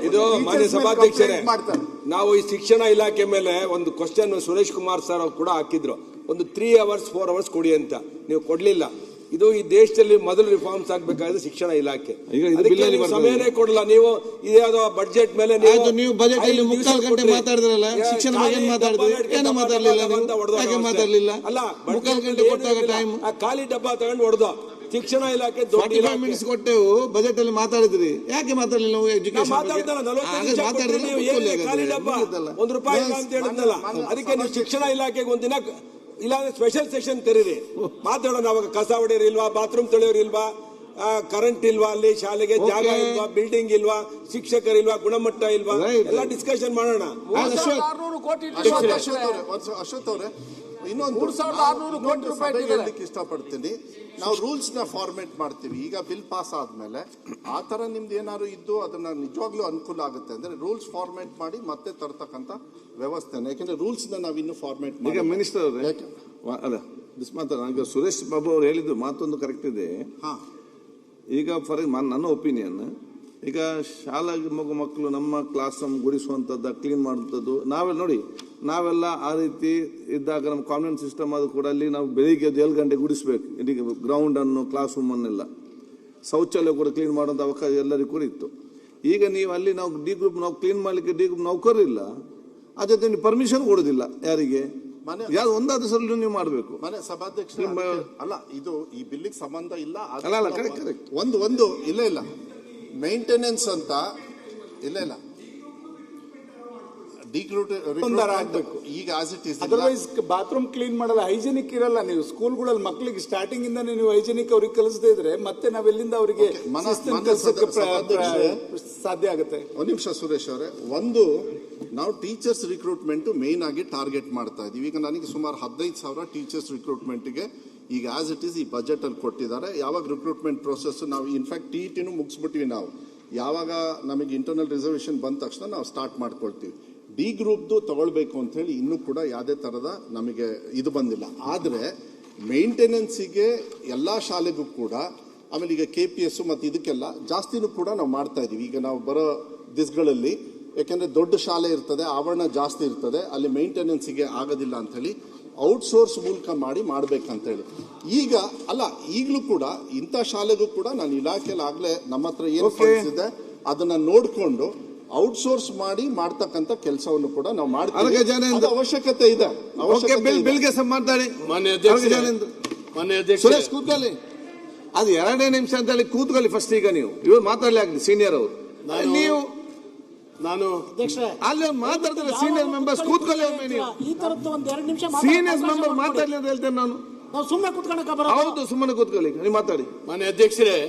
ಇದು ಮಾನ್ಯ ಸಭಾಧ್ಯಕ್ಷರೇ, ನಾವು ಈ ಶಿಕ್ಷಣ ಇಲಾಖೆ ಮೇಲೆ ಒಂದು ಕ್ವಶನ್ ಸುರೇಶ್ ಕುಮಾರ್ ಸರ್ ಅವರು ಕೂಡ ಹಾಕಿದ್ರು, ಒಂದು 3 hours 4 hours ಕೊಡಿ ಅಂತ. ನೀವು ಕೊಡ್ಲಿಲ್ಲ. ಇದು ಈ ದೇಶದಲ್ಲಿ ಮೊದಲು ರಿಫಾರ್ಮ್ಸ್ ಆಗ್ಬೇಕಾದ್ರೆ ಶಿಕ್ಷಣ ಇಲಾಖೆ ಸಮಯನೇ ಕೊಡಲ್ಲ. ನೀವು ಇದ್ಯಾವುದೋ ಬಜೆಟ್ ಮೇಲೆ ನೀವು ಬಜೆಟ್ ಅಲ್ಲಿ 3/4 ಗಂಟೆ ಮಾತಾಡಿದ್ರಲ್ಲ, ಶಿಕ್ಷಣ ಬಗ್ಗೆ ಮಾತಾಡಿದ್ರೆ ಏನೋ ಮಾತಾಡಲಿಲ್ಲ. ಅಲ್ಲ, 3/4 ಗಂಟೆ ಕೊಟ್ಟಾಗ ಟೈಮ್ ಖಾಲಿ ಡಬ್ಬ ತಗೊಂಡು ಹೊಡೆದು ಶಿಕ್ಷಣ ಇಲಾಖೆ 45 ಮಿನಿಟ್ಸ್ ಕೊಟ್ಟೆವು. ಬಜೆಟ್ ಅಲ್ಲಿ ಮಾತಾಡಿದ್ರಿ, ಯಾಕೆ ಮಾತಾಡಲಿಲ್ಲ? ನೀವು ಎಜುಕೇಶನ್ ₹1 ಅಂತ ಹೇಳಿದ್ನಲ್ಲ, ಅದಕ್ಕೆ ನೀವು ಶಿಕ್ಷಣ ಇಲಾಖೆಗೆ ಒಂದಿನ ಇಲ್ಲ ಸ್ಪೆಷಲ್ ಸೆಷನ್ ಕರೀರಿ, ಮಾತಾಡೋಣ. ಅವಾಗ ಕಸ ಹೊಡೆಯೋರು ಇಲ್ವಾ, ಬಾತ್ರೂಮ್ ತೊಳೆಯೋರು ಇಲ್ವಾ, ಕರೆಂಟ್ ಇಲ್ವಾ, ಅಲ್ಲಿ ಶಾಲೆಗೆ ಜಾಗ ಇಲ್ವಾ, ಬಿಲ್ಡಿಂಗ್ ಇಲ್ವಾ, ಶಿಕ್ಷಕರಿಲ್ವಾ, ಗುಣಮಟ್ಟ ಇಲ್ವಾ, ಎಲ್ಲ ಡಿಸ್ಕಷನ್ ಮಾಡೋಣ. ಅಶ್ವಥ್ ಅವರೇ, ಇನ್ನೊಂದು 3600 ಕೋಟಿ ರೂಪಾಯಿ ಹೇಳಲಿಕ್ಕೆ ಇಷ್ಟಪಡ್ತೀನಿ. ನಾವು ರೂಲ್ಸ್ ನ ಫಾರ್ಮೇಟ್ ಮಾಡ್ತೀವಿ. ಈಗ ಬಿಲ್ ಪಾಸ್ ಆದ್ಮೇಲೆ ಆ ತರ ನಿಮ್ದು ಏನಾದ್ರು ಇದ್ದು ಅದನ್ನ ನಿಜವಾಗ್ಲೂ ಅನುಕೂಲ ಆಗುತ್ತೆ ಅಂದ್ರೆ ರೂಲ್ಸ್ ಫಾರ್ಮೇಟ್ ಮಾಡಿ ಮತ್ತೆ ತರ್ತಕ್ಕಂಥ ವ್ಯವಸ್ಥೆನ, ಯಾಕಂದ್ರೆ ರೂಲ್ಸ್ ನ ನಾವು ಇನ್ನೂ ಫಾರ್ಮೇಟ್ ಮಾಡಿ. ಈಗ ಮಿನಿಸ್ಟರ್ ಅಲ್ಲ ಮಾತಾಡ, ಸುರೇಶ್ ಬಾಬು ಅವ್ರು ಹೇಳಿದ್ದು ಮಾತೊಂದು ಕರೆಕ್ಟ್ ಇದೆ. ಈಗ ಫಾರ್ ನನ್ನ ಒಪಿನಿಯನ್, ಈಗ ಶಾಲಾ ಮಕ್ಕಳು ನಮ್ಮ ಕ್ಲಾಸ್ ರೂಮ್ ಗುಡಿಸುವಂಥದ್ದು, ಕ್ಲೀನ್ ಮಾಡುವಂಥದ್ದು ನಾವೆಲ್ಲ ನೋಡಿ, ನಾವೆಲ್ಲ ಆ ರೀತಿ ಇದ್ದಾಗ ನಮ್ಮ ಕಾನ್ವೆಂಟ್ ಸಿಸ್ಟಮ್ ಅದು ಕೂಡ ಅಲ್ಲಿ ನಾವು ಬೆಳಿಗ್ಗೆ 7 ಗಂಟೆ ಗುಡಿಸ್ಬೇಕು. ಇಡೀ ಗ್ರೌಂಡ್ ಅನ್ನು, ಕ್ಲಾಸ್ ರೂಮ್ ಅನ್ನೆಲ್ಲ, ಶೌಚಾಲಯ ಕೂಡ ಕ್ಲೀನ್ ಮಾಡುವಂಥ ಅವಕಾಶ ಎಲ್ಲರಿಗೂ ಕೂಡ ಇತ್ತು. ಈಗ ನೀವು ಅಲ್ಲಿ ನಾವು ಡಿ ಗ್ರೂಪ್ ನಾವು ಕ್ಲೀನ್ ಮಾಡಲಿಕ್ಕೆ ಡಿ ಗ್ರೂಪ್ ನೌಕರರಿಲ್ಲ, ಆ ಜೊತೆ ನೀವು ಪರ್ಮಿಷನ್ ಕೊಡೋದಿಲ್ಲ ಯಾರಿಗೆ, ಯಾವ್ದು ಒಂದಾದ ಸಲ ನೀವು ಮಾಡಬೇಕು. ಮನೆ ಸಭಾಧ್ಯಕ್ಷ ಅಲ್ಲ, ಇದು ಈ ಬಿಲ್ಲಿಗೆ ಸಂಬಂಧ ಇಲ್ಲ. ಕರೆಕ್ಟ್. ಒಂದು ಇಲ್ಲ ಮೇಂಟೆನೆನ್ಸ್ ಅಂತ ಇಲ್ಲ ಆಗಬೇಕು. ಈಗ as it is otherwise bathroom clean ಮಾಡಲ್ಲ, ಹೈಜೆನಿಕ್ ಇರಲ್ಲ. ನೀವು ಸ್ಕೂಲ್ಗಳಲ್ಲಿ ಮಕ್ಕಳಿಗೆ ಸ್ಟಾರ್ಟಿಂಗ್ ಇಂದ ನೀವು ಹೈಜೆನಿಕ್ ಅವ್ರಿಗೆ ಕಲಿಸದೇ ಇದ್ರೆ ಮತ್ತೆ ನಾವೆಲ್ಲಿಂದ ಅವರಿಗೆ ಸಾಧ್ಯ ಆಗುತ್ತೆ. ಒಂದ್ ನಿಮಿಷ ಸುರೇಶ್ ಅವರೇ, ಒಂದು ನಾವು ಟೀಚರ್ಸ್ ರಿಕ್ರೂಟ್ಮೆಂಟ್ ಮೇನ್ ಆಗಿ ಟಾರ್ಗೆಟ್ ಮಾಡ್ತಾ ಇದೀವಿ. ಈಗ ನನಗೆ ಸುಮಾರು 15,000 ಟೀಚರ್ಸ್ ರಿಕ್ರೂಟ್ಮೆಂಟ್ಗೆ ಈಗ ಆಸ್ ಇಟ್ ಈಸ್ ಈ ಬಜೆಟ್ ಅಲ್ಲಿ ಕೊಟ್ಟಿದ್ದಾರೆ. ಯಾವಾಗ ರಿಕ್ರೂಟ್ಮೆಂಟ್ ಪ್ರೋಸೆಸ್ ನಾವು ಇನ್ಫ್ಯಾಕ್ಟ್ ಟಿಇಟಿನೂ ಮುಗಿಸ್ಬಿಟ್ಟಿವಿ. ನಾವು ಯಾವಾಗ ನಮಗೆ ಇಂಟರ್ನಲ್ ರಿಸರ್ವೇಶನ್ ಬಂದ ತಕ್ಷಣ ನಾವು ಸ್ಟಾರ್ಟ್ ಮಾಡ್ಕೊಳ್ತೀವಿ. ಡಿ ಗ್ರೂಪ್ದು ತಗೊಳ್ಬೇಕು ಅಂತ ಹೇಳಿ ಇನ್ನೂ ಕೂಡ ಯಾವುದೇ ತರದ ನಮಗೆ ಇದು ಬಂದಿಲ್ಲ. ಆದರೆ ಮೇಂಟೆನೆನ್ಸಿಗೆ ಎಲ್ಲ ಶಾಲೆಗೂ ಕೂಡ, ಆಮೇಲೆ ಈಗ KPS ಮತ್ತು ಇದಕ್ಕೆಲ್ಲ ಜಾಸ್ತಿನೂ ಕೂಡ ನಾವು ಮಾಡ್ತಾ ಇದೀವಿ. ಈಗ ನಾವು ಬರೋ ದಿಸ್ಗಳಲ್ಲಿ, ಯಾಕೆಂದ್ರೆ ದೊಡ್ಡ ಶಾಲೆ ಇರ್ತದೆ, ಆವರಣ ಜಾಸ್ತಿ ಇರ್ತದೆ, ಅಲ್ಲಿ ಮೇಂಟೆನೆನ್ಸಿಗೆ ಆಗೋದಿಲ್ಲ ಅಂತ ಹೇಳಿ ಔಟ್ಸೋರ್ಸ್ ಮೂಲಕ ಮಾಡ್ಬೇಕಂತ ಹೇಳಿ. ಈಗ ಅಲ್ಲ, ಈಗಲೂ ಕೂಡ ಇಂಥ ಶಾಲೆಗೂ ಕೂಡ ನಾನು ಇಲಾಖೆಯಲ್ಲಿ ಆಗ್ಲೇ ನಮ್ಮ ಹತ್ರ ಏನು ಫಂಡ್ಸ್ ಇದೆ ಅದನ್ನ ನೋಡ್ಕೊಂಡು ಔಟ್ಸೋರ್ಸ್ ಮಾಡಿ ಮಾಡ್ತಕ್ಕಂಥ ಕೆಲಸವನ್ನು ಕೂಡ ನಾವು ಮಾಡ್ತೀವಿ. ಅವಶ್ಯಕತೆ ಇದೆ. ಸುರೇಶ್ ಕೂತ್ಕೊಳ್ಳಿ, ಅದು 2 ನಿಮಿಷ ಅಂತ ಹೇಳಿ ಕೂತ್ಕೊಳ್ಳಿ ಫಸ್ಟ್. ಈಗ ನೀವು ಇವ್ರು ಮಾತಾಡ್ಲಿ ಆಗ್ಲಿ, ಸೀನಿಯರ್ ಅವರು, ನೀವು ನಾನು ಅಲ್ಲಿ ಮಾತಾಡ್ತಾರೆ. ಸೀನಿಯರ್ ಮೆಂಬರ್ಸ್ ಕೂತ್ಕೊಳ್ಳಿ, ಸೀನಿಯರ್ ಮೆಂಬರ್ ಮಾತಾಡ್ಲಿ ಅಂತ ಹೇಳ್ತೇನೆ ನಾನು. ಸುಮ್ಮನೆ ಕೂತ್ಕೊಳ್ಳೋಕೆ ಹೌದು, ಸುಮ್ಮನೆ ಕೂತ್ಕೊಳ್ಳಿ, ನೀವು ಮಾತಾಡಿ. ಮಾನ್ಯ ಅಧ್ಯಕ್ಷರೇ,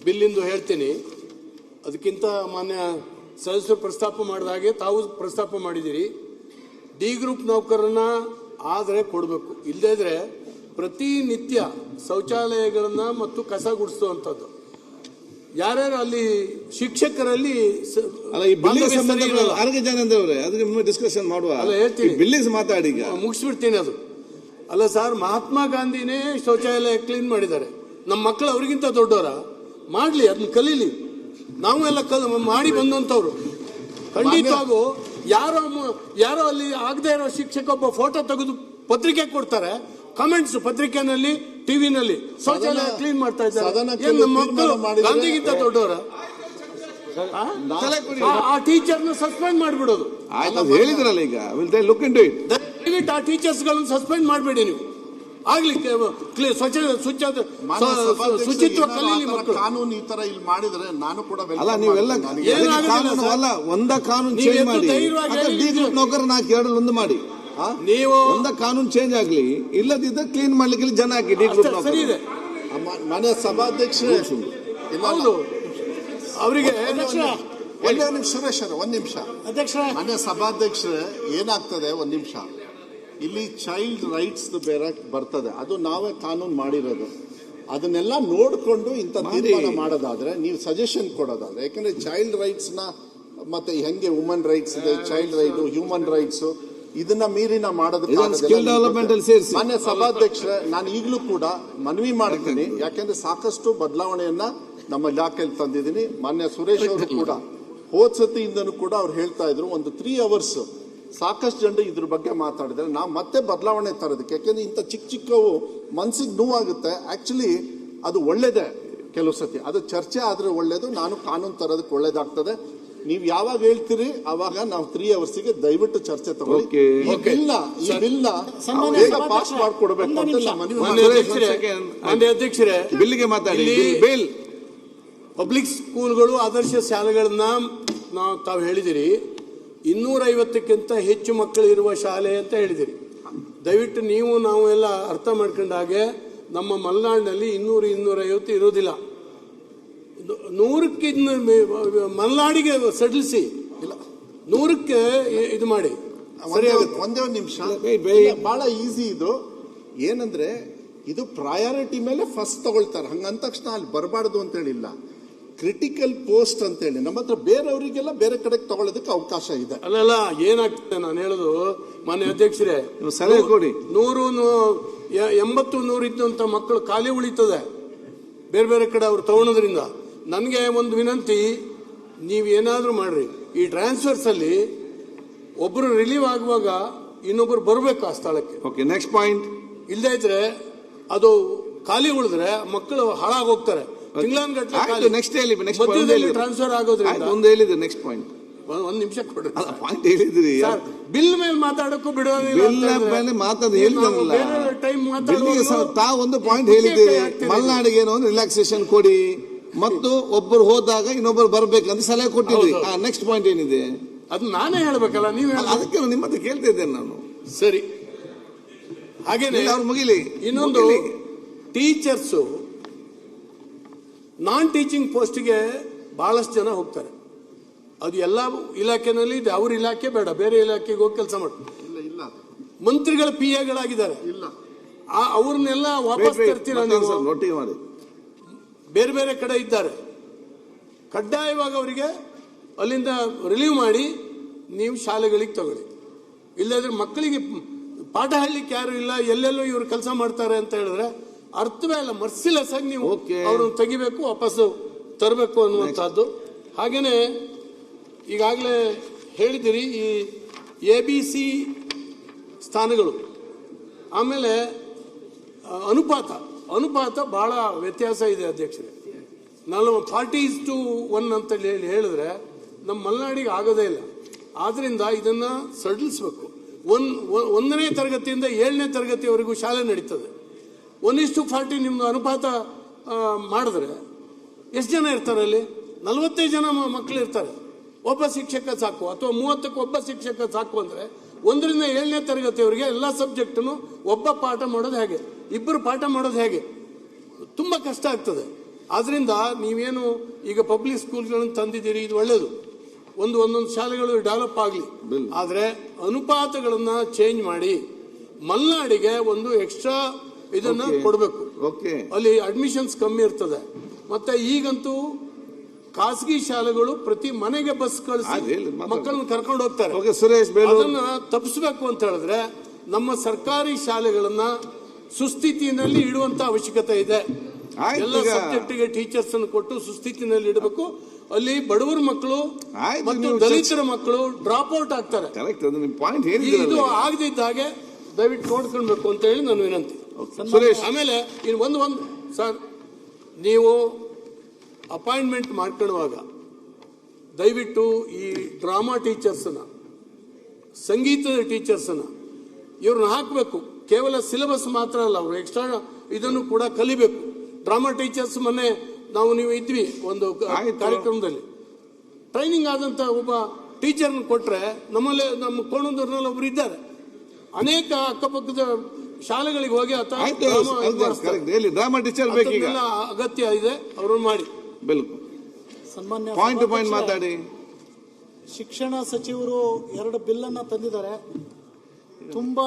ಬಿಲ್ಲಿಂದು ಹೇಳ್ತೀನಿ. ಅದಕ್ಕಿಂತ ಮಾನ್ಯ ಸದಸ್ಯರು ಪ್ರಸ್ತಾಪ ಮಾಡಿದ ಹಾಗೆ ತಾವು ಪ್ರಸ್ತಾಪ ಮಾಡಿದ್ದೀರಿ. ಡಿ ಗ್ರೂಪ್ ನೌಕರನ್ನ ಆದರೆ ಕೊಡಬೇಕು, ಇಲ್ಲದೇ ಇದ್ರೆ ಪ್ರತಿನಿತ್ಯ ಶೌಚಾಲಯಗಳನ್ನ ಮತ್ತು ಕಸ ಗುಡಿಸುವಂಥದ್ದು, ಯಾರ್ಯಾರು ಅಲ್ಲಿ ಶಿಕ್ಷಕರಲ್ಲಿ ಆರೋಗ್ಯ ಜನೇಂದ್ರ ಅವರೇ, ಅದಕ್ಕೆ ಡಿಸ್ಕಷನ್ ಮಾಡುವ. ಅಲ್ಲ ಹೇಳ್ತೀನಿ, ಬಿಲ್ಲಿಗೆ ಮಾತಾಡಿ, ಈಗ ಮುಗಿಸ್ಬಿಡ್ತೀನಿ. ಅದು ಅಲ್ಲ ಸರ್, ಮಹಾತ್ಮ ಗಾಂಧಿನೇ ಶೌಚಾಲಯ ಕ್ಲೀನ್ ಮಾಡಿದ್ದಾರೆ. ನಮ್ಮ ಮಕ್ಕಳು ಅವ್ರಿಗಿಂತ ದೊಡ್ಡವರ, ಮಾಡ್ಲಿ, ಅದನ್ನ ಕಲೀಲಿ. ನಾವು ಎಲ್ಲ ಮಾಡಿ ಬಂದಂತವ್ರು. ಖಂಡಿತವಾಗೂ ಯಾರೋ ಅಲ್ಲಿ ಆಗದೆ ಇರೋ ಶಿಕ್ಷಕ ಒಬ್ಬ ಫೋಟೋ ತೆಗೆದು ಪತ್ರಿಕೆ ಕೊಡ್ತಾರೆ, ಕಮೆಂಟ್ಸ್ ಪತ್ರಿಕೆನಲ್ಲಿ, ಟಿವಿನಲ್ಲಿ ಶೌಚಾಲಯ ಕ್ಲೀನ್ ಮಾಡ್ತಾ ಇದ್ದಾರೆ. ನಮ್ಮ ಮಕ್ಕಳು ಗಾಂಧಿಗಿಂತ ದೊಡ್ಡವರ? ಆ ಟೀಚರ್ನ ಸಸ್ಪೆಂಡ್ ಮಾಡಿಬಿಡೋದು. ಹೇಳಿದ್ರಲ್ಲ, ಈಗ ದಯವಿಟ್ಟು ಆ ಟೀಚರ್ಸ್ ಗಳನ್ನು ಸಸ್ಪೆಂಡ್ ಮಾಡಬೇಡಿ. ನೀವು ಆಗ್ಲಿ ಶುಚಿತ್ವ ಕಲೀಲಿ ಮಕ್ಕಳು. ಕಾನೂನು ಈ ತರ ಇಲ್ಲಿ ಮಾಡಿದ್ರೆ ನಾನು ಕೂಡ ಅಲ್ಲ, ನೀವೆಲ್ಲ ಒಂದ ಕಾನೂನು ಚೇಂಜ್ ಮಾಡಿ, ನೌಕರನ ಹಾಕಿ 2 ಒಂದು ಮಾಡಿ. ನೀವು ಒಂದ ಕಾನೂನು ಚೇಂಜ್ ಆಗ್ಲಿ, ಇಲ್ಲದಿದ್ದ ಕ್ಲೀನ್ ಮಾಡ್ಲಿಕ್ಕೆ ಜನ ಹಾಕಿ. ಡಿ ಗ್ರೂಪ್ ಸರಿ ಇದೆ. ಮನೆ ಸಭಾಧ್ಯಕ್ಷರು ಅವರಿಗೆ ಸುರೇಶ್ ಅವರು 1 ನಿಮಿಷ. ಮನೆ ಸಭಾಧ್ಯಕ್ಷರೇ, ಏನಾಗ್ತದೆ 1 ನಿಮಿಷ, ಇಲ್ಲಿ ಚೈಲ್ಡ್ ರೈಟ್ಸ್ ಬೇರೆ ಬರ್ತದೆ, ಅದು ನಾವೇ ಕಾನೂನು ಮಾಡಿರೋದು. ಅದನ್ನೆಲ್ಲ ನೋಡಿಕೊಂಡು ಇಂಥ ತೀರ್ಮಾನ ಮಾಡೋದಾದ್ರೆ, ನೀವು ಸಜೆಷನ್ ಕೊಡೋದಾದ್ರೆ, ಯಾಕಂದ್ರೆ ಚೈಲ್ಡ್ ರೈಟ್ಸ್ ನ ಮತ್ತೆ ಹೆಂಗೆ ವುಮನ್ ರೈಟ್ಸ್ ಇದೆ, ಚೈಲ್ಡ್ ರೈಟ್, ಹ್ಯೂಮನ್ ರೈಟ್ಸ್, ಇದನ್ನ ಮೀರಿನ ಮಾಡೋದಕ್ಕೆ ಮಾನ್ಯ ಸಭಾಧ್ಯಕ್ಷರೇ, ನಾನು ಈಗಲೂ ಕೂಡ ಮನವಿ ಮಾಡ್ತೀನಿ. ಯಾಕೆಂದ್ರೆ ಸಾಕಷ್ಟು ಬದಲಾವಣೆಯನ್ನ ನಮ್ಮ ಇಲಾಖೆಯಲ್ಲಿ ತಂದಿದ್ದೀನಿ. ಮಾನ್ಯ ಸುರೇಶ್ ಅವರು ಕೂಡ ಹೋದ್ ಸತಿಯಿಂದನೂ ಕೂಡ ಅವ್ರು ಹೇಳ್ತಾ ಇದ್ರು ಒಂದು 3 hours ಸಾಕಷ್ಟು ಜನರು ಇದ್ರ ಬಗ್ಗೆ ಮಾತಾಡಿದ್ರೆ ನಾವು ಮತ್ತೆ ಬದಲಾವಣೆ ತರೋದಕ್ಕೆ, ಯಾಕೆಂದ್ರೆ ಇಂಥ ಚಿಕ್ಕ ಚಿಕ್ಕವು ಮನ್ಸಿಗೆ ನೋವಾಗುತ್ತೆ. ಆಕ್ಚುಲಿ ಅದು ಒಳ್ಳೇದೇ, ಕೆಲವು ಸತಿ ಅದು ಚರ್ಚೆ ಆದ್ರೆ ಒಳ್ಳೇದು. ನಾನು ಕಾನೂನು ತರೋದಕ್ಕೆ ಒಳ್ಳೇದಾಗ್ತದೆ. ನೀವು ಯಾವಾಗ ಹೇಳ್ತೀರಿ ಅವಾಗ ನಾವು 3 hours ದಯವಿಟ್ಟು ಚರ್ಚೆ ತಗೊಳ್ಳಿ. ಈ ಬಿಲ್ನ ಬೇಗ ಪಾಸ್ ಮಾಡ್ಕೊಡ್ಬೇಕು ಅಂತ ಮಾನ್ಯ ಅಧ್ಯಕ್ಷರೇ, ಬಿಲ್ಗೆ ಮಾತಾಡಿ. ಬಿಲ್ ಪಬ್ಲಿಕ್ ಸ್ಕೂಲ್ಗಳು ಆದರ್ಶ ಶಾಲೆಗಳನ್ನ ತಾವು ಹೇಳಿದಿರಿ, 250ಕ್ಕಿಂತ ಹೆಚ್ಚು ಮಕ್ಕಳು ಇರುವ ಶಾಲೆ ಅಂತ ಹೇಳಿದಿರಿ. ದಯವಿಟ್ಟು ನಾವು ಎಲ್ಲ ಅರ್ಥ ಮಾಡ್ಕೊಂಡ ಹಾಗೆ ನಮ್ಮ ಮಲೆನಾಡಿನಲ್ಲಿ 200-250 ಇರೋದಿಲ್ಲ. 100ಕ್ಕೆ ಮಲೆನಾಡಿಗೆ ಸಡಿಲಿಸಿ 100ಕ್ಕೆ ಇದು ಮಾಡಿ. ಒಂದೇ ಒಂದು ನಿಮಿಷ, ಬಹಳ ಈಸಿ ಇದು. ಏನಂದ್ರೆ ಇದು ಪ್ರಯಾರಿಟಿ ಮೇಲೆ ಫಸ್ಟ್ ತಗೊಳ್ತಾರೆ, ಹಂಗಂದ ತಕ್ಷಣ ಅಲ್ಲಿ ಬರಬಾರ್ದು ಅಂತ ಹೇಳಿಲ್ಲ. ಕ್ರಿಟಿಕಲ್ ಪೋಸ್ಟ್ ಅಂತ ಹೇಳಿ ನಮ್ಮ ಹತ್ರ ಬೇರೆಯವರಿಗೆಲ್ಲ ಬೇರೆ ಕಡೆಗೆ ತಗೊಳ್ಳೋದಕ್ಕೆ ಅವಕಾಶ ಇದೆ. ಅಲ್ಲಲ್ಲ, ಏನಾಗ್ತದೆ ನಾನು ಹೇಳೋದು ಮಾನ್ಯ ಅಧ್ಯಕ್ಷರೇ, ಸಲಹೆ ಕೊಡಿ. 100-180 ಇದ್ದಂತ ಮಕ್ಕಳು ಖಾಲಿ ಉಳಿತದೆ ಬೇರೆ ಬೇರೆ ಕಡೆ ಅವ್ರು ತಗೊಳೋದ್ರಿಂದ. ನನಗೆ ಒಂದು ವಿನಂತಿ, ನೀವೇನಾದ್ರೂ ಮಾಡ್ರಿ, ಈ ಟ್ರಾನ್ಸ್ಫರ್ಸ್ ಅಲ್ಲಿ ಒಬ್ರು ರಿಲೀವ್ ಆಗುವಾಗ ಇನ್ನೊಬ್ರು ಬರ್ಬೇಕು ಆ ಸ್ಥಳಕ್ಕೆ. Okay, next point. ಇಲ್ಲದೇ ಇದ್ರೆ ಅದು ಖಾಲಿ ಉಳಿದ್ರೆ ಮಕ್ಕಳು ಹಾಳಾಗೋಗ್ತಾರೆ. ನೆಕ್ಸ್ಟ್ ಹೇಳಿ, ಟ್ರಾನ್ಸ್ಫರ್ ಆಗೋದ್ರಿಂದ ಒಂದು ಹೇಳಿದ್ರಿ. ನೆಕ್ಸ್ಟ್ ಪಾಯಿಂಟ್, ಒಂದ್ ನಿಮಿಷ ಕೊಡ್ರಿ. ಪಾಯಿಂಟ್ ಹೇಳಿದ್ರಿ. ಬಿಲ್ ಮೇಲೆ ಮಾತಾಡಕ್ಕೂ ಬಿಡೋದಿಲ್ಲ. ತಾವು ಒಂದು ಪಾಯಿಂಟ್ ಹೇಳಿದ್ದೀರಿ, ಮಲೆನಾಡಿಗೆ ಏನೋ ಒಂದು ರಿಲ್ಯಾಕ್ಸೇಷನ್ ಕೊಡಿ ಮತ್ತು ಒಬ್ಬರು ಹೋದಾಗ ಇನ್ನೊಬ್ಬರು ಬರ್ಬೇಕಂತ ಸಲಹೆ ಕೊಟ್ಟಿದ್ರಿ. ನೆಕ್ಸ್ಟ್ ಪಾಯಿಂಟ್ ಏನಿದೆ ಅದು ನಾನೇ ಹೇಳ್ಬೇಕಲ್ಲ, ನೀವು ಅದಕ್ಕೆ ನಿಮ್ಮ ಹತ್ರ ಕೇಳ್ತಾ ಇದ್ದೇನೆ ನಾನು. ಸರಿ, ಹಾಗೇನೆ ಅವ್ರು ಮುಗಿಲಿ. ಇನ್ನೊಂದು, ಟೀಚರ್ಸು ನಾನ್ ಟೀಚಿಂಗ್ ಪೋಸ್ಟ್ಗೆ ಬಹಳಷ್ಟು ಜನ ಹೋಗ್ತಾರೆ. ಅದು ಎಲ್ಲ ಇಲಾಖೆನಲ್ಲಿ ಇದೆ. ಅವ್ರ ಇಲಾಖೆ ಬೇಡ, ಬೇರೆ ಇಲಾಖೆಗೆ ಹೋಗಿ ಕೆಲಸ ಮಾಡ್ತಾರೆ. ಮಂತ್ರಿಗಳ PA ಅವ್ರನ್ನೆಲ್ಲ ವಾಪಸ್ ತರ್ತೀರ ನೀವು? ನೋಟಿಗೆ ಮಾಡಿ. ಬೇರೆ ಬೇರೆ ಕಡೆ ಇದ್ದಾರೆ, ಕಡ್ಡಾಯವಾಗಿ ಅವರಿಗೆ ಅಲ್ಲಿಂದ ರಿಲೀವ್ ಮಾಡಿ ನೀವು ಶಾಲೆಗಳಿಗೆ ತಗೊಳ್ಳಿ. ಇಲ್ಲದ್ರೆ ಮಕ್ಕಳಿಗೆ ಪಾಠ ಹೇಳಲಿಕ್ಕೆ ಯಾರು ಇಲ್ಲ, ಎಲ್ಲೆಲ್ಲೋ ಇವರು ಕೆಲಸ ಮಾಡ್ತಾರೆ ಅಂತ ಹೇಳಿದ್ರೆ ಅರ್ಥವೇ ಇಲ್ಲ. ಮರ್ಸಿಲೆಸ್ ಆಗಿ ನೀವು ಅವ್ರನ್ನ ತೆಗಿಬೇಕು, ವಾಪಸ್ಸು ತರಬೇಕು ಅನ್ನುವಂಥದ್ದು. ಹಾಗೇನೆ ಈಗಾಗಲೇ ಹೇಳಿದಿರಿ, ಈ ABC ಸ್ಥಾನಗಳು, ಆಮೇಲೆ ಅನುಪಾತ ಬಹಳ ವ್ಯತ್ಯಾಸ ಇದೆ ಅಧ್ಯಕ್ಷರೇ. ನಾನು 40:1 ಅಂತ ಹೇಳಿದ್ರೆ ನಮ್ಮ ಮಲೆನಾಡಿಗೆ ಆಗೋದೇ ಇಲ್ಲ. ಆದ್ರಿಂದ ಇದನ್ನ ಸಡಿಲಿಸಬೇಕು. 1ನೇ ತರಗತಿಯಿಂದ 7ನೇ ತರಗತಿವರೆಗೂ ಶಾಲೆ ನಡೀತದೆ. 1:40 ನಿಮ್ದು ಅನುಪಾತ ಮಾಡಿದ್ರೆ ಎಷ್ಟು ಜನ ಇರ್ತಾರೆ ಅಲ್ಲಿ? 45 ಜನ ಮಕ್ಕಳು ಇರ್ತಾರೆ. ಒಬ್ಬ ಶಿಕ್ಷಕ ಸಾಕು, ಅಥವಾ 30ಕ್ಕೆ ಒಬ್ಬ ಶಿಕ್ಷಕ ಸಾಕು. ಅಂದ್ರೆ 1ರಿಂದ 7ನೇ ತರಗತಿಯವರೆಗೆ ಎಲ್ಲ ಸಬ್ಜೆಕ್ಟನ್ನು ಒಬ್ಬ ಪಾಠ ಮಾಡೋದು ಹೇಗೆ, ಇಬ್ಬರು ಪಾಠ ಮಾಡೋದು ಹೇಗೆ? ತುಂಬಾ ಕಷ್ಟ ಆಗ್ತದೆ. ಆದ್ರಿಂದ ನೀವೇನು ಈಗ ಪಬ್ಲಿಕ್ ಸ್ಕೂಲ್ಗಳನ್ನು ತಂದಿದ್ದೀರಿ, ಇದು ಒಳ್ಳೇದು. ಒಂದೊಂದು ಶಾಲೆಗಳು ಡೆವಲಪ್ ಆಗಲಿ. ಆದ್ರೆ ಅನುಪಾತಗಳನ್ನ ಚೇಂಜ್ ಮಾಡಿ ಮಲೆನಾಡಿಗೆ ಒಂದು ಎಕ್ಸ್ಟ್ರಾ ಇದನ್ನ ಕೊಡಬೇಕು. ಅಲ್ಲಿ ಅಡ್ಮಿಷನ್ಸ್ ಕಮ್ಮಿ ಇರ್ತದೆ. ಮತ್ತೆ ಈಗಂತೂ ಖಾಸಗಿ ಶಾಲೆಗಳು ಪ್ರತಿ ಮನೆಗೆ ಬಸ್ ಕಳಿಸಿ ಮಕ್ಕಳನ್ನ ಕರ್ಕೊಂಡು ಹೋಗ್ತಾರೆ. ಅದನ್ನ ತಪ್ಪಿಸಬೇಕು ಅಂತ ಹೇಳಿದ್ರೆ ನಮ್ಮ ಸರ್ಕಾರಿ ಶಾಲೆಗಳನ್ನ ಸುಸ್ಥಿತಿನಲ್ಲಿ ಇಡುವಂತ ಅವಶ್ಯಕತೆ ಇದೆ. ಎಲ್ಲ ಸಬ್ಜೆಕ್ಟಿಗೆ ಟೀಚರ್ಸ್ ಅನ್ನು ಕೊಟ್ಟು ಸುಸ್ಥಿತಿನಲ್ಲಿ ಇಡಬೇಕು. ಅಲ್ಲಿ ಬಡವರ ಮಕ್ಕಳು ಮತ್ತು ದಲಿತರ ಮಕ್ಕಳು ಡ್ರಾಪ್ ಔಟ್ ಆಗ್ತಾರೆ. ಇದು ಆಗದಿದ್ದಾಗೆ ದಯವಿಟ್ಟು ನೋಡ್ಕೊಳ್ಬೇಕು ಅಂತ ಹೇಳಿ ನಾನು ವಿನಂತಿ. ಆಮೇಲೆ ಇನ್ನು ಒಂದು ಸರ್, ನೀವು ಅಪಾಯಿಂಟ್ಮೆಂಟ್ ಮಾಡ್ಕೊಳ್ಳುವಾಗ ದಯವಿಟ್ಟು ಈ ಡ್ರಾಮಾ ಟೀಚರ್ಸ್ನ, ಸಂಗೀತದ ಟೀಚರ್ಸ್ನ ಇವ್ರನ್ನ ಹಾಕಬೇಕು. ಕೇವಲ ಸಿಲೆಬಸ್ ಮಾತ್ರ ಅಲ್ಲ, ಅವರು ಎಕ್ಸ್ಟ್ರಾ ಇದನ್ನು ಕೂಡ ಕಲಿಬೇಕು. ಡ್ರಾಮಾ ಟೀಚರ್ಸ್ ಮೊನ್ನೆ ನೀವು ಇದ್ವಿ ಒಂದು ಕಾರ್ಯಕ್ರಮದಲ್ಲಿ, ಟ್ರೈನಿಂಗ್ ಆದಂತ ಒಬ್ಬ ಟೀಚರ್ನ ಕೊಟ್ರೆ ನಮ್ಮಲ್ಲೇ ನಮ್ಮ ಕೋಣದೂರಿನಲ್ಲಿ ಒಬ್ರು ಇದ್ದಾರೆ. ಅನೇಕ ಅಕ್ಕಪಕ್ಕದ ಶಾಲೆಗಳಿಗೆ ಹೋಗಿ ಅಗತ್ಯ ಇದೆ, ಅವರು ಮಾಡಿ. ಸನ್ಮಾನ್ಯ ಪಾಯಿಂಟ್ ಮಾತಾಡಿ. ಶಿಕ್ಷಣ ಸಚಿವರು 2 ಬಿಲ್ಲನ್ನು ತಂದಿದ್ದಾರೆ. ತುಂಬಾ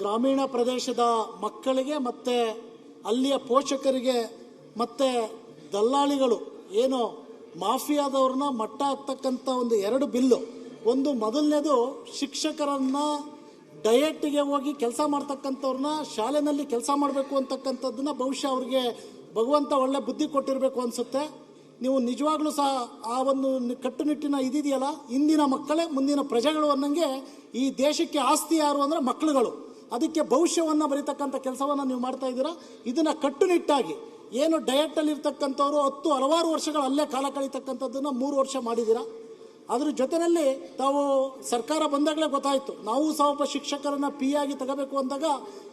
ಗ್ರಾಮೀಣ ಪ್ರದೇಶದ ಮಕ್ಕಳಿಗೆ ಮತ್ತೆ ಅಲ್ಲಿಯ ಪೋಷಕರಿಗೆ ಮತ್ತೆ ದಲ್ಲಾಳಿಗಳು ಏನು ಮಾಫಿಯಾದವ್ರನ್ನ ಮಟ್ಟ ಹಾಕ್ತಕ್ಕಂಥ ಒಂದು 2 ಬಿಲ್ಲು. ಒಂದು ಮೊದಲನೇದು ಶಿಕ್ಷಕರನ್ನ ಡಯಟ್ಗೆ ಹೋಗಿ ಕೆಲಸ ಮಾಡ್ತಕ್ಕಂಥವ್ರನ್ನ ಶಾಲೆನಲ್ಲಿ ಕೆಲಸ ಮಾಡಬೇಕು ಅಂತಕ್ಕಂಥದ್ದನ್ನ ಬಹುಶಃ ಅವ್ರಿಗೆ ಭಗವಂತ ಒಳ್ಳೆ ಬುದ್ಧಿ ಕೊಟ್ಟಿರಬೇಕು ಅನಿಸುತ್ತೆ. ನೀವು ನಿಜವಾಗ್ಲೂ ಸಹ ಆ ಒಂದು ಕಟ್ಟುನಿಟ್ಟಿನ ಇದಿದೆಯಲ್ಲ, ಇಂದಿನ ಮಕ್ಕಳೇ ಮುಂದಿನ ಪ್ರಜೆಗಳು ಅನ್ನಂಗೆ ಈ ದೇಶಕ್ಕೆ ಆಸ್ತಿ ಯಾರು ಅಂದರೆ ಮಕ್ಕಳುಗಳು. ಅದಕ್ಕೆ ಭವಿಷ್ಯವನ್ನು ಬರೀತಕ್ಕಂಥ ಕೆಲಸವನ್ನು ನೀವು ಮಾಡ್ತಾ ಇದ್ದೀರಾ. ಇದನ್ನು ಕಟ್ಟುನಿಟ್ಟಾಗಿ ಏನು ಡಯಟಲ್ಲಿ ಇರ್ತಕ್ಕಂಥವ್ರು ಹಲವಾರು ವರ್ಷಗಳು ಅಲ್ಲೇ ಕಾಲ ಕಳೀತಕ್ಕಂಥದ್ದನ್ನು 3 ವರ್ಷ ಮಾಡಿದ್ದೀರಾ. ಅದ್ರ ಜೊತೆಯಲ್ಲಿ ತಾವು ಸರ್ಕಾರ ಬಂದಾಗಲೇ ಗೊತ್ತಾಯಿತು, ನಾವು ಸಹ ಒಬ್ಬ ಶಿಕ್ಷಕರನ್ನು ಪಿ ಆಗಿ ತಗೋಬೇಕು ಅಂದಾಗ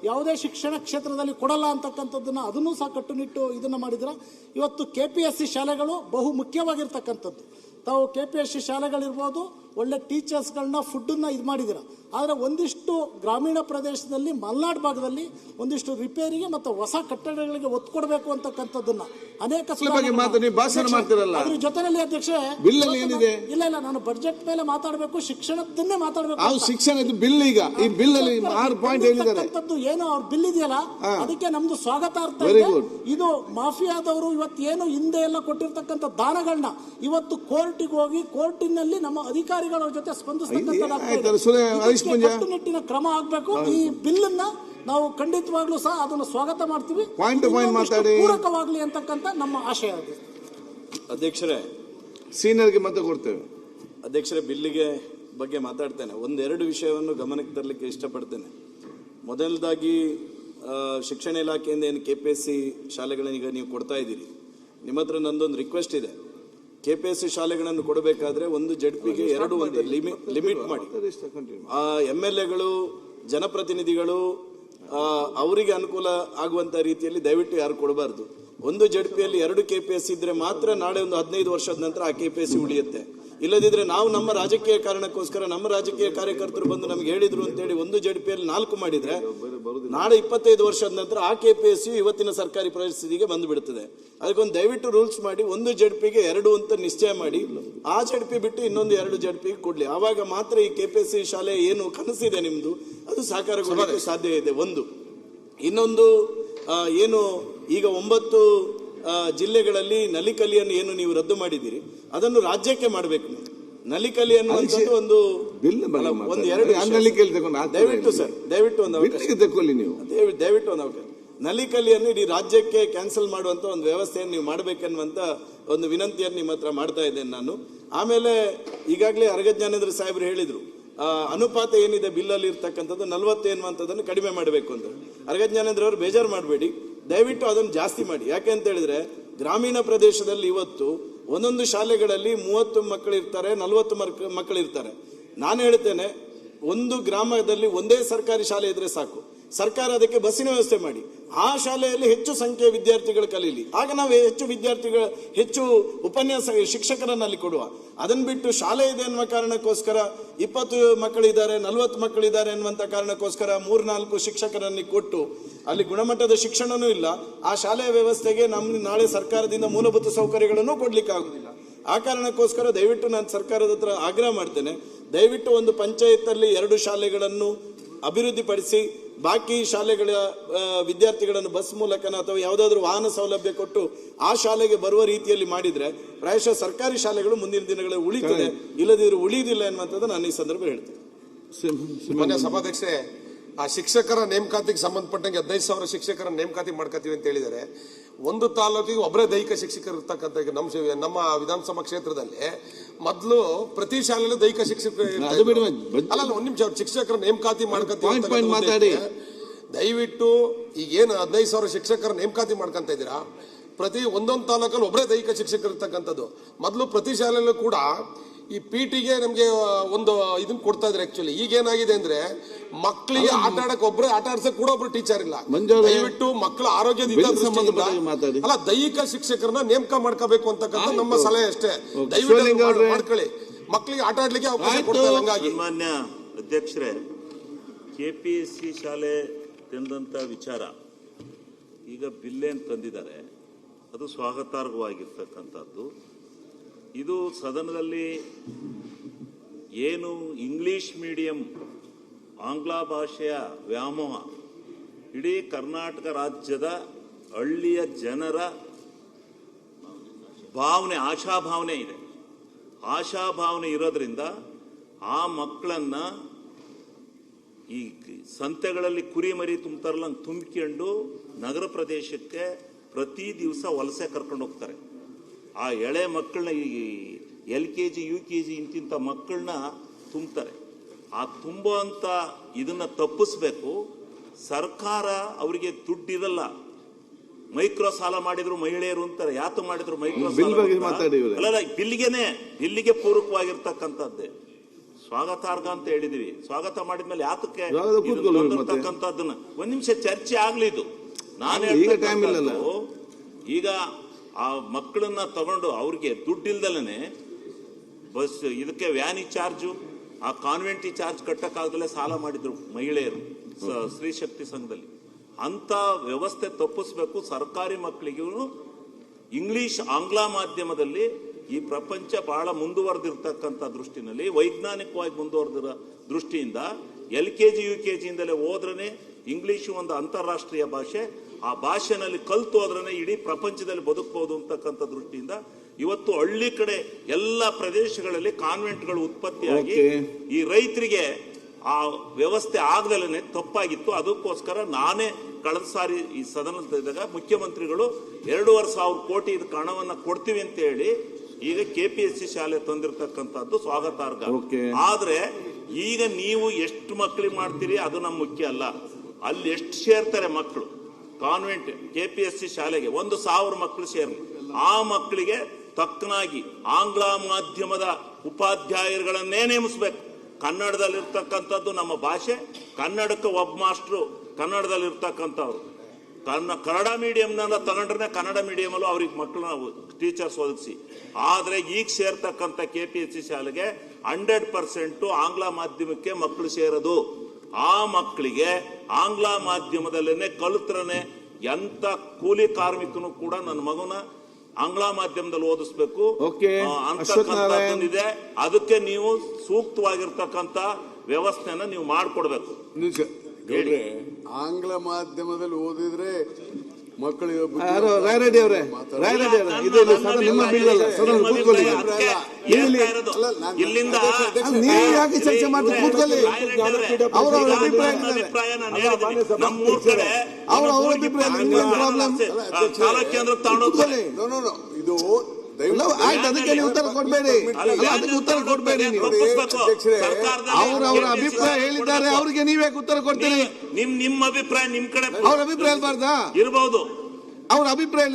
ಯಾವುದೇ ಶಿಕ್ಷಣ ಕ್ಷೇತ್ರದಲ್ಲಿ ಕೊಡಲ್ಲ ಅಂತಕ್ಕಂಥದ್ದನ್ನು ಅದನ್ನೂ ಸಹ ಕಟ್ಟುನಿಟ್ಟು ಇದನ್ನು ಮಾಡಿದ್ರೆ. ಇವತ್ತು KPSC ಶಾಲೆಗಳು ಬಹು ಮುಖ್ಯವಾಗಿರ್ತಕ್ಕಂಥದ್ದು. ತಾವು KPSC ಶಾಲೆಗಳಿರ್ಬೋದು, ಒಳ್ಳೆ ಟೀಚರ್ಸ್ಗಳನ್ನ ಫುಡ್ಡನ್ನು ಇದು ಮಾಡಿದ್ದೀರ. ಆದರೆ ಒಂದಿಷ್ಟು ಗ್ರಾಮೀಣ ಪ್ರದೇಶದಲ್ಲಿ ಮಲೆನಾಡು ಭಾಗದಲ್ಲಿ ಒಂದಿಷ್ಟು ರಿಪೇರಿಗೆ ಮತ್ತು ಹೊಸ ಕಟ್ಟಡಗಳಿಗೆ ಒತ್ತು ಕೊಡಬೇಕು ಅಂತಕ್ಕಂಥದ್ದನ್ನ ಅನೇಕ ಭಾಷಣ ಮಾಡ್ತಿರಲ್ಲ. ಅದ್ರ ಜೊತೆಯಲ್ಲಿ ಅಧ್ಯಕ್ಷೆ ಬಿಲ್ಲಲ್ಲಿ ಏನಿದೆ? ಇಲ್ಲ ನಾನು ಬಜೆಟ್ ಮೇಲೆ ಮಾತಾಡಬೇಕು, ಶಿಕ್ಷಣದನ್ನೇ ಮಾತಾಡಬೇಕು. ಶಿಕ್ಷಣದ ಬಿಲ್ ಈಗ ಈ ಬಿಲ್ ಅಲ್ಲಿ 6 ಪಾಯಿಂಟ್ ಹೇಳಿದ್ದಾರೆ. ಏನು ಅವ್ರ ಬಿಲ್ ಇದೆಯಲ್ಲ, ಅದಕ್ಕೆ ನಮ್ದು ಸ್ವಾಗತ ಅರ್ಥ ಇದೆ. ಇದು ಮಾಫಿಯಾದವರು ಇವತ್ತು ಏನು ಹಿಂದೆ ಎಲ್ಲ ಕೊಟ್ಟಿರ್ತಕ್ಕಂಥ ದಾನಗಳನ್ನ ಇವತ್ತು ಕೋರ್ಟಿಗೆ ಹೋಗಿ ಕೋರ್ಟಿನಲ್ಲಿ ನಮ್ಮ ಅಧಿಕಾರಿಗಳ ಜೊತೆ ಸ್ಪಂದಿಸ್ತಕ್ಕಂಥ ಕಟ್ಟುನಿಟ್ಟಿನ ಕ್ರಮ ಆಗಬೇಕು. ಈ ಬಿಲ್ ಅನ್ನ ನಾವು ಖಂಡಿತವಾಗ್ಲೂ ಸಹ ಅದನ್ನು ಸ್ವಾಗತ ಮಾಡ್ತೀವಿ. ಪೂರಕವಾಗಲಿ ಅಂತಕ್ಕಂಥ ನಮ್ಮ ಆಶಯ. ಅಧ್ಯಕ್ಷರೇ, ಸೀನಿಯರ್ಗೆ ಮತ ಕೊಡ್ತೇವೆ. ಅಧ್ಯಕ್ಷರೇ, ಬಿಲ್ಲಿಗೆ ಬಗ್ಗೆ ಮಾತಾಡ್ತೇನೆ. 1-2 ವಿಷಯವನ್ನು ಗಮನಕ್ಕೆ ತರಲಿಕ್ಕೆ ಇಷ್ಟಪಡ್ತೇನೆ. ಮೊದಲದಾಗಿ ಶಿಕ್ಷಣ ಇಲಾಖೆಯಿಂದ ಏನು KPSC ಶಾಲೆಗಳನ್ನೀಗ ನೀವು ಕೊಡ್ತಾ ಇದ್ದೀರಿ, ನಿಮ್ಮ ಹತ್ರ ನಂದೊಂದು ರಿಕ್ವೆಸ್ಟ್ ಇದೆ. KPSC ಶಾಲೆಗಳನ್ನು ಕೊಡಬೇಕಾದ್ರೆ ಒಂದು ಜಡ್ಪಿಗೆ 2 ಅಂತ ಲಿಮಿಟ್ ಮಾಡಿ. MLAಗಳು, ಜನಪ್ರತಿನಿಧಿಗಳು ಅವರಿಗೆ ಅನುಕೂಲ ಆಗುವಂತ ರೀತಿಯಲ್ಲಿ ದಯವಿಟ್ಟು ಯಾರು ಕೊಡಬಾರ್ದು. ಒಂದು ಜಡ್ಪಿಯಲ್ಲಿ 2 KPSC ಇದ್ರೆ ಮಾತ್ರ ನಾಳೆ ಒಂದು 15 ವರ್ಷದ ನಂತರ ಆ KPSC ಉಳಿಯುತ್ತೆ. ಇಲ್ಲದಿದ್ರೆ ನಾವು ನಮ್ಮ ರಾಜಕೀಯ ಕಾರಣಕ್ಕೋಸ್ಕರ ನಮ್ಮ ರಾಜಕೀಯ ಕಾರ್ಯಕರ್ತರು ಬಂದು ನಮ್ಗೆ ಹೇಳಿದ್ರು ಅಂತೇಳಿ ಒಂದು ಜಡ್ಪಿಯಲ್ಲಿ 4 ಮಾಡಿದ್ರೆ ನಾಳೆ 25 ವರ್ಷದ ನಂತರ ಆ KPSC ಇವತ್ತಿನ ಸರ್ಕಾರಿ ಪರಿಸ್ಥಿತಿಗೆ ಬಂದು ಬಿಡುತ್ತದೆ. ಅದಕ್ಕೊಂದು ದಯವಿಟ್ಟು ರೂಲ್ಸ್ ಮಾಡಿ, ಒಂದು ಜಡ್ಪಿಗೆ 2 ಅಂತ ನಿಶ್ಚಯ ಮಾಡಿ, ಆ ಜಡ್ಪಿ ಬಿಟ್ಟು ಇನ್ನೊಂದು 2 ಜಡ್ಪಿಗೆ ಕೊಡ್ಲಿ. ಆವಾಗ ಮಾತ್ರ ಈ KPSC ಶಾಲೆ ಏನು ಕನಸಿದೆ ನಿಮ್ದು ಅದು ಸಾಕಾರಗೊಳ್ಳಕ್ಕೆ ಸಾಧ್ಯ ಇದೆ. ಒಂದು ಇನ್ನೊಂದು ಏನು ಈಗ 9 ಜಿಲ್ಲೆಗಳಲ್ಲಿ ನಲಿಕಲಿಯನ್ನು ಏನು ನೀವು ರದ್ದು ಮಾಡಿದ್ದೀರಿ ಅದನ್ನು ರಾಜ್ಯಕ್ಕೆ ಮಾಡಬೇಕು. ನಲಿಕಲಿ ಅನ್ನುವಂಥದ್ದು ಒಂದು ದಯವಿಟ್ಟು ಸರ್ ದಯವಿಟ್ಟು ಒಂದು ಅವಕಾಶ, ನಲಿಕಲಿಯನ್ನು ಇಡೀ ರಾಜ್ಯಕ್ಕೆ ಕ್ಯಾನ್ಸಲ್ ಮಾಡುವಂತ ಒಂದು ವ್ಯವಸ್ಥೆಯನ್ನು ನೀವು ಮಾಡಬೇಕೆನ್ನುವಂತ ಒಂದು ವಿನಂತಿಯನ್ನು ನಿಮ್ಮ ಹತ್ರ ಮಾಡ್ತಾ ಇದ್ದೇನೆ ನಾನು. ಆಮೇಲೆ ಈಗಾಗಲೇ ಅರಗಜ್ಞಾನೇಂದ್ರ ಸಾಹೇಬರು ಹೇಳಿದ್ರು, ಅನುಪಾತ ಏನಿದೆ ಬಿಲ್ಲಲ್ಲಿ ಇರ್ತಕ್ಕಂಥದ್ದು 40 ಎನ್ನುವಂಥದ್ದನ್ನು ಕಡಿಮೆ ಮಾಡಬೇಕು ಅಂತ. ಅರಗಜ್ಞಾನೇಂದ್ರ ಅವರು ಬೇಜಾರು ಮಾಡಬೇಡಿ, ದಯವಿಟ್ಟು ಅದನ್ನು ಜಾಸ್ತಿ ಮಾಡಿ. ಯಾಕೆ ಅಂತ ಹೇಳಿದ್ರೆ ಗ್ರಾಮೀಣ ಪ್ರದೇಶದಲ್ಲಿ ಇವತ್ತು ಒಂದೊಂದು ಶಾಲೆಗಳಲ್ಲಿ 30 ಮಕ್ಕಳಿರ್ತಾರೆ, 40 ಮಕ್ಕಳಿರ್ತಾರೆ. ನಾನು ಹೇಳ್ತೇನೆ, ಒಂದು ಗ್ರಾಮದಲ್ಲಿ ಒಂದೇ ಸರ್ಕಾರಿ ಶಾಲೆ ಇದ್ರೆ ಸಾಕು. ಸರ್ಕಾರ ಅದಕ್ಕೆ ಬಸ್ಸಿನ ವ್ಯವಸ್ಥೆ ಮಾಡಿ, ಆ ಶಾಲೆಯಲ್ಲಿ ಹೆಚ್ಚು ಸಂಖ್ಯೆಯ ವಿದ್ಯಾರ್ಥಿಗಳು ಕಲೀಲಿ. ಆಗ ನಾವು ಹೆಚ್ಚು ಉಪನ್ಯಾಸ ಶಿಕ್ಷಕರನ್ನು ಅಲ್ಲಿ ಕೊಡುವ. ಅದನ್ನು ಬಿಟ್ಟು ಶಾಲೆ ಇದೆ ಅನ್ನುವ ಕಾರಣಕ್ಕೋಸ್ಕರ 20 ಮಕ್ಕಳಿದ್ದಾರೆ, 40 ಮಕ್ಕಳಿದ್ದಾರೆ ಅನ್ನುವಂಥ ಕಾರಣಕ್ಕೋಸ್ಕರ 3-4 ಶಿಕ್ಷಕರನ್ನು ಕೊಟ್ಟು ಅಲ್ಲಿ ಗುಣಮಟ್ಟದ ಶಿಕ್ಷಣನೂ ಇಲ್ಲ. ಆ ಶಾಲೆಯ ವ್ಯವಸ್ಥೆಗೆ ನಾಳೆ ಸರ್ಕಾರದಿಂದ ಮೂಲಭೂತ ಸೌಕರ್ಯಗಳನ್ನು ಕೊಡ್ಲಿಕ್ಕೆ ಆಗುದಿಲ್ಲ. ಆ ಕಾರಣಕ್ಕೋಸ್ಕರ ದಯವಿಟ್ಟು ನಾನು ಸರ್ಕಾರದ ಹತ್ರ ಆಗ್ರಹ ಮಾಡ್ತೇನೆ, ದಯವಿಟ್ಟು ಒಂದು ಪಂಚಾಯತ್ ಅಲ್ಲಿ 2 ಶಾಲೆಗಳನ್ನು ಅಭಿವೃದ್ಧಿಪಡಿಸಿ ಬಾಕಿ ಶಾಲೆಗಳ ವಿದ್ಯಾರ್ಥಿಗಳನ್ನು ಬಸ್ ಮೂಲಕನ ಅಥವಾ ಯಾವುದಾದ್ರೂ ವಾಹನ ಸೌಲಭ್ಯ ಕೊಟ್ಟು ಆ ಶಾಲೆಗೆ ಬರುವ ರೀತಿಯಲ್ಲಿ ಮಾಡಿದ್ರೆ ಪ್ರಾಯಶಃ ಸರ್ಕಾರಿ ಶಾಲೆಗಳು ಮುಂದಿನ ದಿನಗಳಲ್ಲಿ ಉಳಿತದೆ, ಇಲ್ಲದಿದ್ರೂ ಉಳಿಯುವುದಿಲ್ಲ ಎನ್ನುವಂಥದ್ದು ನಾನು ಈ ಸಂದರ್ಭ ಹೇಳ್ತೇನೆ. ಮಾನ್ಯ ಸಭಾಧ್ಯಕ್ಷರೇ, ಆ ಶಿಕ್ಷಕರ ನೇಮಕಾತಿಗೆ ಸಂಬಂಧಪಟ್ಟಂಗೆ 15,000 ಶಿಕ್ಷಕರ ನೇಮಕಾತಿ ಮಾಡ್ಕೋತೀವಿ ಅಂತ ಹೇಳಿದ್ದಾರೆ. ಒಂದು ತಾಲೂಕಿಗೆ ಒಬ್ಬರೇ ದೈಹಿಕ ಶಿಕ್ಷಕರು ಇರ್ತಕ್ಕಂಥ ನಮ್ಮ ವಿಧಾನಸಭಾ ಕ್ಷೇತ್ರದಲ್ಲಿ ಮೊದಲು ಪ್ರತಿ ಶಾಲೆಯಲ್ಲೂ ದೈಹಿಕ ಶಿಕ್ಷಕರು ಅಲ್ಲ, ಒಂದ್ ನಿಮಿಷ, ಶಿಕ್ಷಕರ ನೇಮಕಾತಿ ಮಾಡ್ಕೊತೀವಿ. ದಯವಿಟ್ಟು ಈಗೇನು 15,000 ಶಿಕ್ಷಕರ ನೇಮಕಾತಿ ಮಾಡ್ಕೊಂತ ಇದ್ದೀರಾ, ಪ್ರತಿ ಒಂದೊಂದು ತಾಲೂಕಲ್ಲಿ ಒಬ್ಬರೇ ದೈಹಿಕ ಶಿಕ್ಷಕರು ಇರ್ತಕ್ಕಂಥದ್ದು. ಮೊದಲು ಪ್ರತಿ ಶಾಲೆಯಲ್ಲೂ ಕೂಡ ಈ PT ಗೆ ನಮ್ಗೆ ಒಂದು ಇದನ್ನ ಕೊಡ್ತಾ ಇದ್ರೆ. ಆಕ್ಚುಲಿ ಈಗೇನಾಗಿದೆ ಅಂದ್ರೆ ಮಕ್ಕಳಿಗೆ ಆಟ ಆಡಕ್ ಒಬ್ರು, ಆಟ ಆಡ್ಸಕ್ ಕೂಡ ಒಬ್ರು ಟೀಚರ್ ಇಲ್ಲ. ದಯವಿಟ್ಟು ಮಕ್ಕಳ ಆರೋಗ್ಯದಿಂದ ಅಲ್ಲ, ದೈಹಿಕ ಶಿಕ್ಷಕರನ್ನ ನೇಮಕ ಮಾಡ್ಕೋಬೇಕು ಅಂತಕ್ಕಂಥ ನಮ್ಮ ಸಲಹೆ ಅಷ್ಟೇ. ದಯವಿಟ್ಟು ಮಾಡ್ಕೊಳ್ಳಿ, ಮಕ್ಕಳಿಗೆ ಆಟ ಆಡ್ಲಿಕ್ಕೆ ಅವಕಾಶ ಕೊಡ್ತಾರೆ. ಹಂಗಾಗಿ ಮಾನ್ಯ ಅಧ್ಯಕ್ಷರೇ, KPSC ಶಾಲೆ ತಂದಂತ ವಿಚಾರ ಈಗ ಬಿಲ್ಲೇನ್ ತಂದಿದ್ದಾರೆ ಅದು ಸ್ವಾಗತಾರ್ಹವಾಗಿರ್ತಕ್ಕಂಥದ್ದು. ಇದು ಸದನದಲ್ಲಿ ಏನು ಇಂಗ್ಲಿಷ್ ಮೀಡಿಯಂ ಆಂಗ್ಲ ಭಾಷೆಯ ವ್ಯಾಮೋಹ ಇಡೀ ಕರ್ನಾಟಕ ರಾಜ್ಯದ ಹಳ್ಳಿಯ ಜನರ ಭಾವನೆ, ಆಶಾಭಾವನೆ ಇದೆ. ಆಶಾಭಾವನೆ ಇರೋದ್ರಿಂದ ಆ ಮಕ್ಕಳನ್ನ ಈ ಸಂತೆಗಳಲ್ಲಿ ಕುರಿ ಮರಿ ತುಂಬ್ತಾರಲ್ಲ ತುಂಬಿಕೊಂಡು ನಗರ ಪ್ರದೇಶಕ್ಕೆ ಪ್ರತಿ ದಿವಸ ವಲಸೆ ಕರ್ಕೊಂಡು ಹೋಗ್ತಾರೆ. ಆ ಎಳೆ ಮಕ್ಕಳನ್ನ ಈ LKG UKG ಇಂತಿಂಥ ಮಕ್ಕಳನ್ನ ತುಂಬ್ತಾರೆ. ಆ ತುಂಬೋ ಅಂತ ಇದನ್ನ ತಪ್ಪಿಸ್ಬೇಕು. ಸರ್ಕಾರ ಅವರಿಗೆ ದುಡ್ಡಿರಲ್ಲ. ಮೈಕ್ರೋ ಸಾಲ ಮಾಡಿದ್ರು ಮಹಿಳೆಯರು ಅಂತಾರೆ. ಯಾತು ಮಾಡಿದ್ರು ಮೈಕ್ರೋ ಅಲ್ಲ, ಬಿಲ್ಲಿಗೆ ಪೂರಕವಾಗಿರ್ತಕ್ಕಂಥದ್ದೇ ಸ್ವಾಗತಾರ್ಹ ಅಂತ ಹೇಳಿದೀವಿ. ಸ್ವಾಗತ ಮಾಡಿದ್ಮೇಲೆ ಯಾತಕ್ಕೆ ಅಂತಕ್ಕಂಥದ್ದನ್ನ ಒಂದ್ ನಿಮಿಷ ಚರ್ಚೆ ಆಗ್ಲಿ. ಇದು ನಾನು ಈಗ ಆ ಮಕ್ಕಳನ್ನ ತಗೊಂಡು ಅವ್ರಿಗೆ ದುಡ್ಡಿಲ್ದಲೇ ಬಸ್ ಇದಕ್ಕೆ ವ್ಯಾನಿ ಚಾರ್ಜು, ಆ ಕಾನ್ವೆಂಟಿ ಚಾರ್ಜ್ ಕಟ್ಟಕ್ಕಾಗದಲ್ಲೇ ಸಾಲ ಮಾಡಿದ್ರು ಮಹಿಳೆಯರು ಸ್ತ್ರೀ ಶಕ್ತಿ ಸಂಘದಲ್ಲಿ. ಅಂತ ವ್ಯವಸ್ಥೆ ತಪ್ಪಿಸ್ಬೇಕು. ಸರ್ಕಾರಿ ಮಕ್ಕಳಿಗೂ ಇಂಗ್ಲಿಷ್ ಆಂಗ್ಲ ಮಾಧ್ಯಮದಲ್ಲಿ ಈ ಪ್ರಪಂಚ ಬಹಳ ಮುಂದುವರೆದಿರ್ತಕ್ಕಂಥ ದೃಷ್ಟಿನಲ್ಲಿ, ವೈಜ್ಞಾನಿಕವಾಗಿ ಮುಂದುವರೆದಿರೋ ದೃಷ್ಟಿಯಿಂದ LKG UKG ಇಂದಲೇ ಹೋದ್ರೇ ಇಂಗ್ಲಿಷ್ ಒಂದು ಅಂತಾರಾಷ್ಟ್ರೀಯ ಭಾಷೆ. ಆ ಭಾಷೆನಲ್ಲಿ ಕಲ್ತು ಹೋದ್ರೇ ಇಡೀ ಪ್ರಪಂಚದಲ್ಲಿ ಬದುಕಬಹುದು ಅಂತಕ್ಕಂಥ ದೃಷ್ಟಿಯಿಂದ ಇವತ್ತು ಹಳ್ಳಿ ಕಡೆ ಎಲ್ಲ ಪ್ರದೇಶಗಳಲ್ಲಿ ಕಾನ್ವೆಂಟ್ಗಳು ಉತ್ಪತ್ತಿಯಾಗಿ ಈ ರೈತರಿಗೆ ಆ ವ್ಯವಸ್ಥೆ ಆಗದಲ್ಲೇ ತಪ್ಪಾಗಿತ್ತು. ಅದಕ್ಕೋಸ್ಕರ ನಾನೇ ಕಳೆದ ಸಾರಿ ಈ ಸದನದಾಗ ಮುಖ್ಯಮಂತ್ರಿಗಳು 2,500 ಕೋಟಿ ಇದಕ್ಕೆ ಹಣವನ್ನ ಕೊಡ್ತೀವಿ ಅಂತ ಹೇಳಿ ಈಗ KPSC ಶಾಲೆ ತಂದಿರತಕ್ಕಂಥದ್ದು ಸ್ವಾಗತಾರ್ಹ. ಆದ್ರೆ ಈಗ ನೀವು ಎಷ್ಟು ಮಕ್ಕಳಿಗೆ ಮಾಡ್ತೀರಿ ಅದು ನಮ್ಮ ಮುಖ್ಯ ಅಲ್ಲ. ಅಲ್ಲಿ ಎಷ್ಟು ಸೇರ್ತಾರೆ ಮಕ್ಕಳು ಕಾನ್ವೆಂಟ್ KPSC ಶಾಲೆಗೆ 1,000 ಮಕ್ಕಳು ಸೇರ್ಲಿ. ಆ ಮಕ್ಕಳಿಗೆ ತಕ್ಕನಾಗಿ ಆಂಗ್ಲ ಮಾಧ್ಯಮದ ಉಪಾಧ್ಯಾಯರುಗಳನ್ನೇ ನೇಮಿಸಬೇಕು. ಕನ್ನಡದಲ್ಲಿರ್ತಕ್ಕಂಥದ್ದು ನಮ್ಮ ಭಾಷೆ. ಕನ್ನಡಕ್ಕೆ ಒಬ್ಬ ಮಾಸ್ಟ್ರು ಕನ್ನಡದಲ್ಲಿರ್ತಕ್ಕಂಥವ್ರು. ಕನ್ನಡ ಮೀಡಿಯಂನ ತಗೊಂಡ್ರೆ ಕನ್ನಡ ಮೀಡಿಯಮಲ್ಲೂ ಅವ್ರಿಗೆ ಮಕ್ಕಳನ್ನ ಟೀಚರ್ಸ್ ಒದಗಿಸಿ. ಆದರೆ ಈಗ ಸೇರ್ತಕ್ಕಂಥ KPSC ಶಾಲೆಗೆ 100% ಆಂಗ್ಲ ಮಾಧ್ಯಮಕ್ಕೆ ಮಕ್ಕಳು ಸೇರೋದು. ಆ ಮಕ್ಕಳಿಗೆ ಆಂಗ್ಲ ಮಾಧ್ಯಮದಲ್ಲೇನೆ ಕಲಿತ್ರನೆ ಎಂತ ಕೂಲಿ ಕಾರ್ಮಿಕನು ಕೂಡ ನನ್ನ ಮಗುನ ಆಂಗ್ಲ ಮಾಧ್ಯಮದಲ್ಲಿ ಓದಿಸ್ಬೇಕು ಅಂತಕ್ಕಂಥದ್ದಿದೆ. ಅದಕ್ಕೆ ನೀವು ಸೂಕ್ತವಾಗಿರ್ತಕ್ಕಂಥ ವ್ಯವಸ್ಥೆನ ನೀವು ಮಾಡಿಕೊಡ್ಬೇಕು. ಆಂಗ್ಲ ಮಾಧ್ಯಮದಲ್ಲಿ ಓದಿದ್ರೆ ಮಕ್ಕಳಿಗೆ ಇಲ್ಲಿಂದ ಚರ್ಚೆ ಮಾಡ್ತೀವಿ. ಕೂತ್ಕೊಳ್ಳಿ. ನಮ್ಮೂರ್ ಕಡೆ ಸಾಲ ಕೇಂದ್ರ ತಗೊಂಡೋಗ್ತಾರೆ. ಇದು ಅದಕ್ಕೆ ನೀವು ಉತ್ತರ ಕೊಡ್ಬೇಡಿ. ಅದಕ್ಕೆ ಉತ್ತರ ಕೊಡ್ಬೇಡಿ ನೀವು. ಅವ್ರ ಅಭಿಪ್ರಾಯ ಹೇಳಿದ್ದಾರೆ, ಅವ್ರಿಗೆ ನೀವೇ ಉತ್ತರ ಕೊಡ್ತೀರಿ. ನಿಮ್ಮ ಅಭಿಪ್ರಾಯ ನಿಮ್ ಕಡೆ ಅವ್ರ ಅಭಿಪ್ರಾಯ ಇರಬಾರ್ದಾ? ಇರಬಹುದು. ಅವ್ರ ಅಭಿಪ್ರಾಯ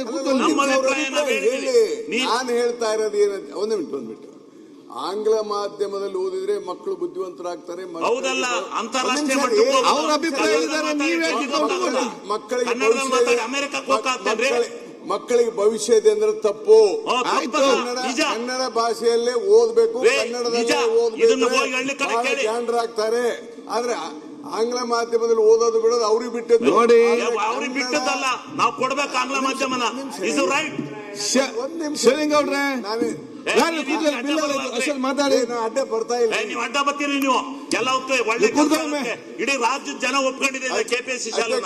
ನಾನು ಹೇಳ್ತಾ ಇರೋದು ಏನಂತ ಒಂದ್ ಮಿನಿಟ್ ಆಂಗ್ಲ ಮಾಧ್ಯಮದಲ್ಲಿ ಓದಿದ್ರೆ ಮಕ್ಕಳು ಬುದ್ಧಿವಂತರಾಗ್ತಾರೆ. ಹೌದಲ್ಲ, ಅಂತಾರಾಷ್ಟ್ರೀಯ ಅವ್ರ ಅಭಿಪ್ರಾಯ ಹೇಳಿದ್ದಾರೆ, ನೀವೇ ಮಕ್ಕಳಿಗೆ ಭವಿಷ್ಯ ಇದೆ ಅಂದ್ರೆ ತಪ್ಪು. ಕನ್ನಡ ಭಾಷೆಯಲ್ಲೇ ಓದ್ಬೇಕು, ಕನ್ನಡದಲ್ಲೇ ಓದ್ಬೇಕು, ಜಾಣರಾಗ್ತಾರೆ. ಆದ್ರೆ ಆಂಗ್ಲ ಮಾಧ್ಯಮದಲ್ಲಿ ಓದೋದು ಬಿಡೋದು ಅವ್ರಿಗೆ ಬಿಟ್ಟದ್ದು. ನೋಡಿ, ಅವ್ರಿಗೆ ಬಿಟ್ಟದ್ದಲ್ಲ, ನಾವು ಕೊಡ್ಬೇಕು ಆಂಗ್ಲ ಮಾಧ್ಯಮನ. ಇದು ರೈಟ್. ಶಿವಲಿಂಗೌಡ್ರೆ ಮಾತಾಡಿ. ಅಡ್ಡ ಬರ್ತಾ ಇಲ್ಲ. ನೀವು ಅಡ್ಡ ಬರ್ತೀರಿ. ನೀವು ಎಲ್ಲ ಒಳ್ಳೆ ಇಡೀ ರಾಜ್ಯದ ಜನ ಒಪ್ಕೊಂಡಿದೆ KPSC ಶಾಲೆ.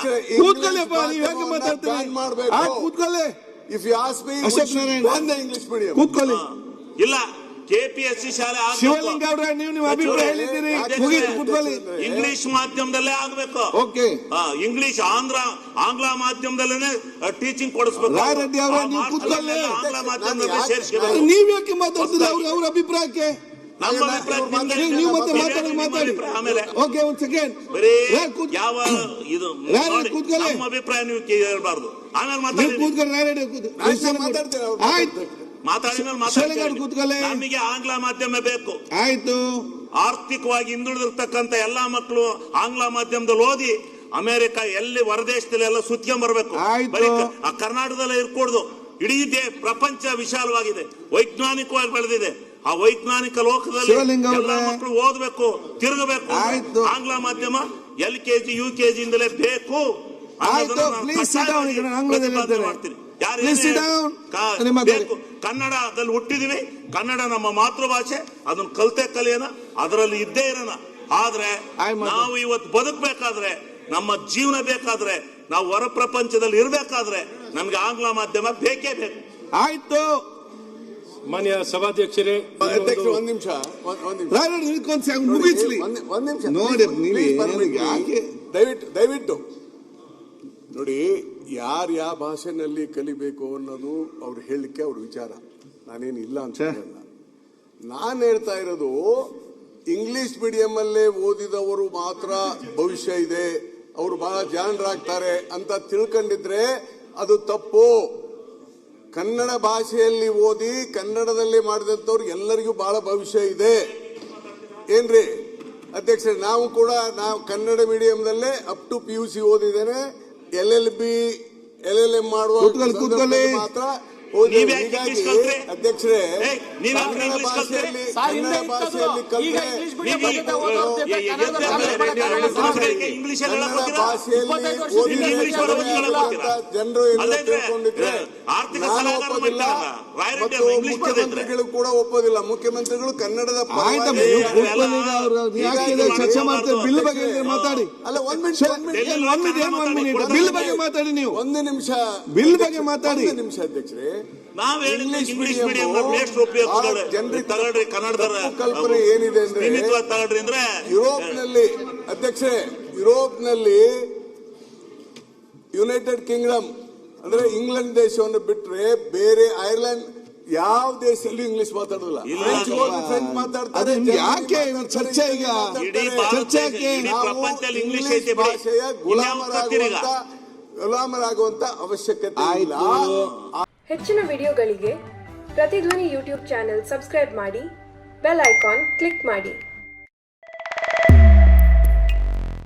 ಕೂತ್ಕೊಳ್ಳಿ. If you ask me, English medium ಕೂತ್ಕೊಳ್ಳಿ. ಇಲ್ಲ, KPSC ಶಾಲೆ ಶಿವಲಿಂಗೌಡ್ರೆ ನೀವು ಅಭಿಪ್ರಾಯ ಹೇಳಿದ್ದೀರಿ. ಇಂಗ್ಲಿಷ್ ಮಾಧ್ಯಮದಲ್ಲೇ ಆಗ್ಬೇಕು. ಓಕೆ. ಇಂಗ್ಲಿಷ್ ಆಂಗ್ಲ ಮಾಧ್ಯಮದಲ್ಲೇ ಟೀಚಿಂಗ್ ಕೊಡಿಸ್ಬೇಕು. ಆಂಗ್ಲ ಮಾಧ್ಯಮದಲ್ಲಿ ಸೇರಿಸಬೇಕು. ನೀವ್ ಯಾಕೆ ಮಾತಾಡ್ತೀರಾ ಅವ್ರ ಅಭಿಪ್ರಾಯಕ್ಕೆ? ನಮ್ಮ ಅಭಿಪ್ರಾಯ ನೀವು ಮತ್ತೆ ಮಾತಾಡಿ. ಆಮೇಲೆ ಓಕೆ, ಒಂದ್ ಸೆಕೆಂಡ್. ಯಾವ ಇದು ನಮ್ಮ ಅಭಿಪ್ರಾಯ ನೀವು ಹೇಳ್ಬಾರ್ದು. ಆಮೇಲೆ ಮಾತಾಡಿ. ನಮಗೆ ಆಂಗ್ಲ ಮಾಧ್ಯಮ ಬೇಕು. ಆಯ್ತು. ಆರ್ಥಿಕವಾಗಿ ಹಿಂದುಳಿದಿರ್ತಕ್ಕಂಥ ಎಲ್ಲಾ ಮಕ್ಕಳು ಆಂಗ್ಲ ಮಾಧ್ಯಮದಲ್ಲಿ ಓದಿ ಅಮೆರಿಕ ಎಲ್ಲಿ ಹೊರದೇಶದಲ್ಲಿ ಎಲ್ಲ ಸುತ್ಕೊಂಡ್ ಬರ್ಬೇಕು. ಕರ್ನಾಟಕದಲ್ಲೇ ಇರ್ಕೊಡ್ದು. ಇಡೀ ಪ್ರಪಂಚ ವಿಶಾಲವಾಗಿದೆ, ವೈಜ್ಞಾನಿಕವಾಗಿ ಬೆಳೆದಿದೆ. ಆ ವೈಜ್ಞಾನಿಕ ಲೋಕದಲ್ಲಿ ಎಲ್ಲ ಮಕ್ಕಳು ಓದಬೇಕು, ತಿರುಗಬೇಕು. ಆಂಗ್ಲ ಮಾಧ್ಯಮ LKG UKG ಇಂದಲೇ ಬೇಕು. ಮಾಡ್ತೀನಿ. ಕನ್ನಡದಲ್ಲಿ ಹುಟ್ಟಿದೀವಿ, ಕನ್ನಡ ನಮ್ಮ ಮಾತೃಭಾಷೆ. ಅದನ್ನ ಕಲಿತೆ ಕಲಿಯೋಣ, ಅದರಲ್ಲಿ ಇದ್ದೇ ಇರೋಣ. ಆದ್ರೆ ನಾವು ಇವತ್ತು ಬದುಕಬೇಕಾದ್ರೆ, ನಮ್ಮ ಜೀವನ ಬೇಕಾದ್ರೆ, ನಾವು ಹೊರ ಪ್ರಪಂಚದಲ್ಲಿ ಇರ್ಬೇಕಾದ್ರೆ ನಮ್ಗೆ ಆಂಗ್ಲ ಮಾಧ್ಯಮ ಬೇಕೇ ಬೇಕು. ಆಯ್ತು. ಮಾನ್ಯ ಸಭಾಧ್ಯಕ್ಷರೇ, ಒಂದ್ ನಿಮಿಷ ಮುಗಿಸ್ಲಿ. ನೋಡಿ, ದಯವಿಟ್ಟು ನೋಡಿ, ಯಾರು ಯಾವ ಭಾಷೆನಲ್ಲಿ ಕಲಿಬೇಕು ಅನ್ನೋದು ಅವ್ರು ಹೇಳಲಿಕ್ಕೆ ಅವ್ರ ವಿಚಾರ, ನಾನೇನು ಇಲ್ಲ ಅಂತ ಹೇಳಲ್ಲ. ನಾನು ಹೇಳ್ತಾ ಇರೋದು ಇಂಗ್ಲಿಷ್ ಮೀಡಿಯಂ ಅಲ್ಲೇ ಓದಿದವರು ಮಾತ್ರ ಭವಿಷ್ಯ ಇದೆ, ಅವರು ಬಹಳ ಜಾಣರಾಗ್ತಾರೆ ಅಂತ ತಿಳ್ಕೊಂಡಿದ್ರೆ ಅದು ತಪ್ಪು. ಕನ್ನಡ ಭಾಷೆಯಲ್ಲಿ ಓದಿ ಕನ್ನಡದಲ್ಲಿ ಮಾಡಿದಂಥವ್ರು ಎಲ್ಲರಿಗೂ ಬಹಳ ಭವಿಷ್ಯ ಇದೆ. ಏನ್ರಿ ಅಧ್ಯಕ್ಷರೇ, ನಾವು ಕನ್ನಡ ಮೀಡಿಯಂದಲ್ಲೇ ಅಪ್ ಟು PUC ಓದಿದ್ದೇನೆ. LLB LLM ಮಾಡುವ ಮಾತ್ರ ಅಧ್ಯಕ್ಷರೇ ಕನ್ನಡ ಭಾಷೆಯಲ್ಲಿ ಜನರು ತಿಳ್ಕೊಂಡಿದ್ರೆ ಮುಖ್ಯಮಂತ್ರಿಗಳು ಕೂಡ ಒಪ್ಪೋದಿಲ್ಲ. ಮುಖ್ಯಮಂತ್ರಿಗಳು ಕನ್ನಡದ ಚರ್ಚೆ ಮಾಡ್ತಾರೆ. ಬಿಲ್ ಬಗ್ಗೆ ಮಾತಾಡಿ. ಅಲ್ಲ, ಒಂದ್ ಬಿಲ್ ಬಗ್ಗೆ ಮಾತಾಡಿ. ನೀವು ಒಂದು ನಿಮಿಷ ಬಿಲ್ ಬಗ್ಗೆ ಮಾತಾಡಿ. ನಿಮಿಷ ಅಧ್ಯಕ್ಷರೇ, ಇಂಗ್ಲಿಷ್ ಮೀಡಿಯಂ ತಗೊಳ್ರಿ, ಕನ್ನಡದ ಕಲ್ಪನೆ ಏನಿದೆ ತಗೊಳ್ರಿ ಅಂದ್ರೆ ಯುರೋಪ್ನಲ್ಲಿ ಅಧ್ಯಕ್ಷರೇ, ಯುರೋಪ್ನಲ್ಲಿ ಯುನೈಟೆಡ್ ಕಿಂಗ್ಡಮ್ ಅಂದ್ರೆ ಇಂಗ್ಲೆಂಡ್ ದೇಶವನ್ನು ಬಿಟ್ರೆ ಬೇರೆ ಐರ್ಲೆಂಡ್ ಯಾವ ದೇಶದಲ್ಲೂ ಇಂಗ್ಲಿಷ್ ಮಾತಾಡೋದಿಲ್ಲ. ಫ್ರೆಂಚ್ ಮಾತಾಡ್ತಾರೆ. ಯಾಕೆ ಚರ್ಚೆ? ಈಗ ಚರ್ಚೆ ಇಂಗ್ಲಿಷ್ ಭಾಷೆಯ ಗುಲಾಮರಾಗುವಂತ ಅವಶ್ಯಕತೆ ಇಲ್ಲ. ಹೆಚ್ಚಿನ ವಿಡಿಯೋಗಳಿಗೆ ಪ್ರತಿಧ್ವನಿ ಯೂಟ್ಯೂಬ್ ಚಾನೆಲ್ ಸಬ್ಸ್ಕ್ರೈಬ್ ಮಾಡಿ, ಬೆಲ್ ಐಕಾನ್ ಕ್ಲಿಕ್ ಮಾಡಿ.